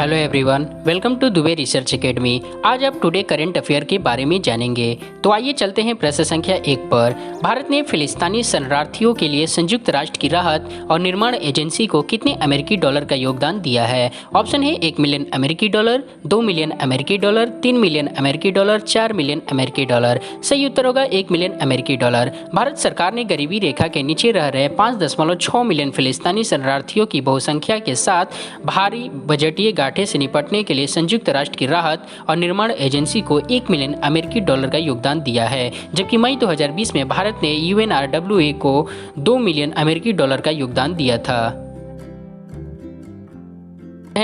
Hello everyone, welcome to Dubey research academy. आज आप today current affair के बारे में जानेंगे। तो आइए चलते हैं प्रश्न संख्या 1 पर। भारत ने फिलिस्तीनी शरणार्थियों के लिए संयुक्त राष्ट्र की राहत और निर्माण एजेंसी को कितने अमेरिकी डॉलर का योगदान दिया है? ऑप्शन है 1 मिलियन अमेरिकी डॉलर, 2 मिलियन अमेरिकी डॉलर, 3 मिलियन अमेरिकी डॉलर, 4 मिलियन अमेरिकी डॉलर। सही उत्तर होगा 1 मिलियन अमेरिकी डॉलर। भारत सरकार ने गरीबी रेखा के नीचे रह रहे 5.6 मिलियन फिलिस्तीनी शरणार्थियों की बहुसंख्या के साथ भारी बजटीय गाठे से निपटने के लिए संयुक्त राष्ट्र की राहत और निर्माण एजेंसी को 1 मिलियन अमेरिकी डॉलर का योगदान दिया है, जबकि मई 2020 में भारत ने UNRWA को 2 मिलियन अमेरिकी डॉलर का योगदान दिया था।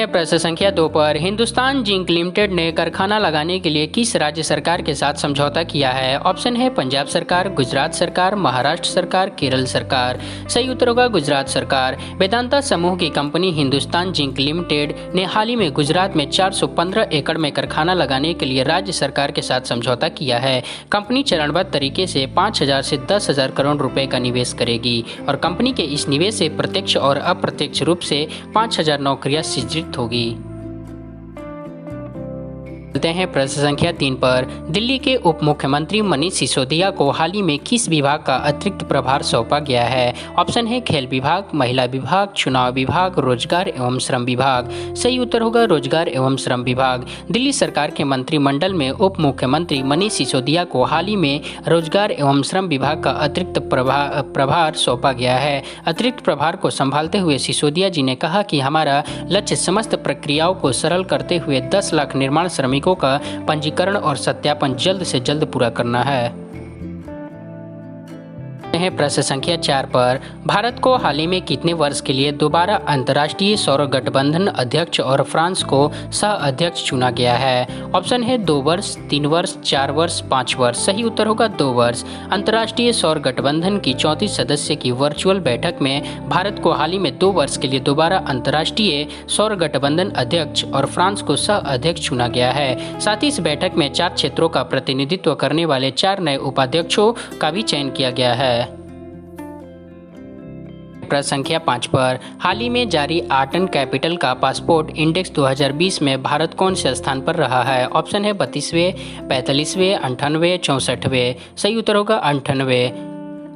प्रश्न संख्या 2 पर। हिंदुस्तान जिंक लिमिटेड ने कारखाना लगाने के लिए किस राज्य सरकार के साथ समझौता किया है? ऑप्शन है पंजाब सरकार, गुजरात सरकार, महाराष्ट्र सरकार, केरल सरकार। सही उत्तर होगा गुजरात सरकार। वेदांता समूह की कंपनी हिंदुस्तान जिंक लिमिटेड ने हाल ही में गुजरात में 415 एकड़ में कारखाना लगाने के लिए राज्य सरकार के साथ समझौता किया है। कंपनी चरणबद्ध तरीके से 5,000 से 10,000 करोड़ रुपए का निवेश करेगी और कंपनी के इस निवेश से प्रत्यक्ष और अप्रत्यक्ष रूप से 5,000 नौकरियां सृजित होगी। चलते हैं प्रश्न संख्या 3 पर। दिल्ली के उप मुख्यमंत्री मनीष सिसोदिया को हाल ही में किस विभाग का अतिरिक्त प्रभार सौंपा गया है? ऑप्शन है खेल विभाग, महिला विभाग, चुनाव विभाग, रोजगार एवं श्रम विभाग। सही उत्तर होगा रोजगार एवं श्रम विभाग। दिल्ली सरकार के मंत्रिमंडल में उप मुख्यमंत्री मनीष सिसोदिया को हाल ही में रोजगार एवं श्रम विभाग का अतिरिक्त प्रभार सौंपा गया है। अतिरिक्त प्रभार को संभालते हुए सिसोदिया जी ने कहा कि हमारा लक्ष्य समस्त प्रक्रियाओं को सरल करते हुए 10 लाख निर्माण श्रमिकों का पंजीकरण और सत्यापन जल्द से जल्द पूरा करना है। प्रश्न संख्या 4 पर। भारत को हाल ही में कितने वर्ष के लिए दोबारा अंतर्राष्ट्रीय सौर गठबंधन अध्यक्ष और फ्रांस को सह अध्यक्ष चुना गया है? ऑप्शन है 2 वर्ष, 3 वर्ष, 4 वर्ष, 5 वर्ष। सही उत्तर होगा 2 वर्ष। अंतर्राष्ट्रीय सौर गठबंधन की 34 सदस्य की वर्चुअल बैठक में भारत को हाल ही में 2 वर्ष के लिए दोबारा अंतर्राष्ट्रीय सौर गठबंधन अध्यक्ष और फ्रांस को सह अध्यक्ष चुना गया है। साथ ही इस बैठक में 4 क्षेत्रों का प्रतिनिधित्व करने वाले 4 नए उपाध्यक्षों का भी चयन किया गया है। प्रश्न संख्या 5 पर। हाल ही में जारी आर्टन कैपिटल का पासपोर्ट इंडेक्स 2020 में भारत कौन से स्थान पर रहा है? ऑप्शन है 32वें, 45वें, 98वें, 64वें। सही उत्तर होगा 98वें।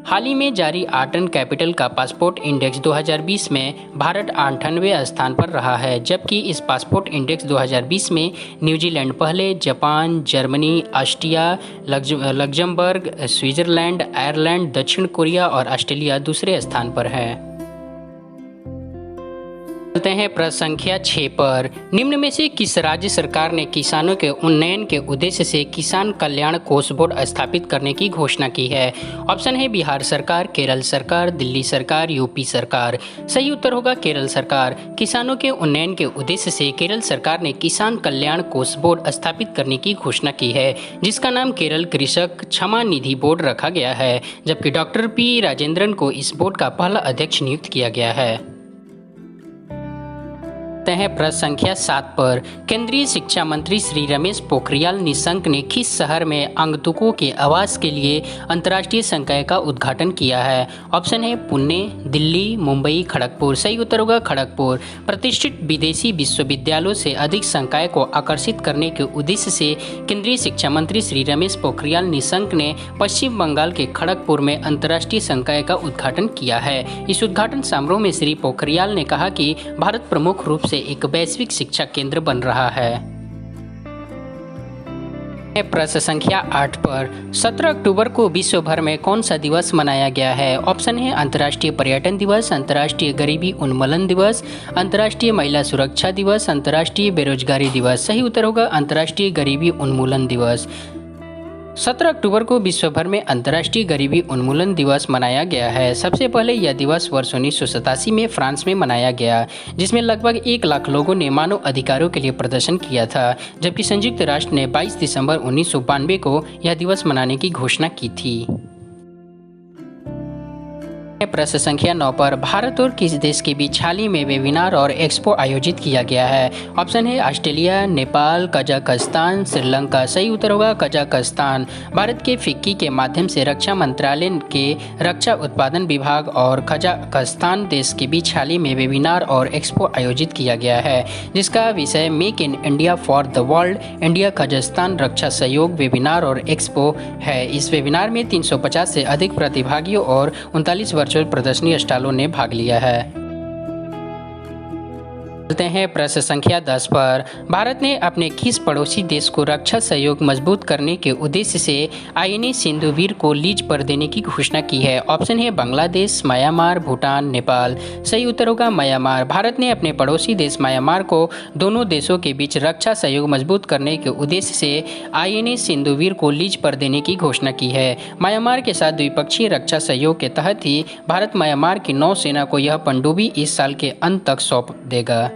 हाल ही में जारी आर्टन कैपिटल का पासपोर्ट इंडेक्स 2020 में भारत 98वें स्थान पर रहा है, जबकि इस पासपोर्ट इंडेक्स 2020 में न्यूजीलैंड पहले, Japan, Germany, Austria, Luxembourg, Switzerland, Ireland, दक्षिण कोरिया और ऑस्ट्रेलिया दूसरे स्थान पर है। चलते हैं प्रश्न संख्या 6 पर। निम्न में से किस राज्य सरकार ने किसानों के उन्नयन के उद्देश्य से किसान कल्याण कोष बोर्ड स्थापित करने की घोषणा की है? ऑप्शन है बिहार सरकार, केरल सरकार, दिल्ली सरकार, यूपी सरकार। सही उत्तर होगा केरल सरकार। किसानों के उन्नयन के उद्देश्य से केरल सरकार ने किसान कल्याण कोष बोर्ड स्थापित करने की घोषणा की है, जिसका नाम केरल कृषक क्षमा निधि बोर्ड रखा गया है, जबकि डॉक्टर P राजेंद्रन को इस बोर्ड का पहला अध्यक्ष नियुक्त किया गया है। हैं प्रश्न संख्या 7 पर। केंद्रीय शिक्षा मंत्री श्री रमेश पोखरियाल निशंक ने किस शहर में अंगतुकों के आवास के लिए अंतर्राष्ट्रीय संकाय का उद्घाटन किया है? ऑप्शन है पुणे, दिल्ली, मुंबई, खड़गपुर। सही उत्तर होगा खड़गपुर। प्रतिष्ठित विदेशी विश्वविद्यालयों से अधिक संकाय को आकर्षित करने के उद्देश्य से केंद्रीय शिक्षा मंत्री श्री रमेश पोखरियाल निशंक ने पश्चिम बंगाल के खड़गपुर में अंतर्राष्ट्रीय संकाय का उद्घाटन किया है। इस उद्घाटन समारोह में श्री पोखरियाल ने कहा कि भारत प्रमुख रूप से एक वैश्विक शिक्षा केंद्र बन रहा है। प्रश्न संख्या 8 पर। 17 अक्टूबर को विश्व भर में कौन सा दिवस मनाया गया है? ऑप्शन है अंतर्राष्ट्रीय पर्यटन दिवस, अंतर्राष्ट्रीय गरीबी उन्मूलन दिवस, अंतर्राष्ट्रीय महिला सुरक्षा दिवस, अंतर्राष्ट्रीय बेरोजगारी दिवस। सही उत्तर होगा अंतर्राष्ट्रीय गरीबी उन्मूलन दिवस। 17 अक्टूबर को विश्व भर में अंतर्राष्ट्रीय गरीबी उन्मूलन दिवस मनाया गया है। सबसे पहले यह दिवस वर्ष 1987 में फ्रांस में मनाया गया, जिसमें लगभग 1 लाख लोगों ने मानव अधिकारों के लिए प्रदर्शन किया था, जबकि संयुक्त राष्ट्र ने 22 दिसंबर 1992 को यह दिवस मनाने की घोषणा की थी। प्रश्न संख्या 9 पर भारत और किस देश के बीच हाल ही में वेबिनार और एक्सपो आयोजित किया गया है? ऑप्शन है ऑस्ट्रेलिया, नेपाल, कजाकिस्तान, श्रीलंका। सही उत्तर होगा कजाकिस्तान। भारत के फिक्की के माध्यम से रक्षा मंत्रालय के रक्षा उत्पादन विभाग और कजाकिस्तान देश के बीच हाल ही में वेबिनार और एक्सपो आयोजित किया गया है, जिसका विषय make in India for the world India Kazakhstan रक्षा सहयोग वेबिनार और एक्सपो है। इस वेबिनार में 350 से अधिक प्रतिभागियों और 39 वर्चुअल प्रदर्शनी स्टॉलों ने भाग लिया है। चलते हैं प्रश्न संख्या 10 पर भारत ने अपने किस पड़ोसी देश को रक्षा सहयोग मजबूत करने के उद्देश्य से आईएनएस सिंधुवीर को लीज पर देने की घोषणा की है? ऑप्शन है बांग्लादेश, म्यांमार, भूटान, नेपाल। सही उत्तर होगा म्यांमार। भारत ने अपने पड़ोसी देश म्यांमार को दोनों देशों के बीच रक्षा सहयोग मजबूत करने के उद्देश्य से आईएनएस सिंधुवीर को लीज पर देने की घोषणा की है। म्यांमार के साथ द्विपक्षीय रक्षा सहयोग के तहत ही भारत म्यांमार की नौसेना को यह पनडुब्बी इस साल के अंत तक सौंप देगा।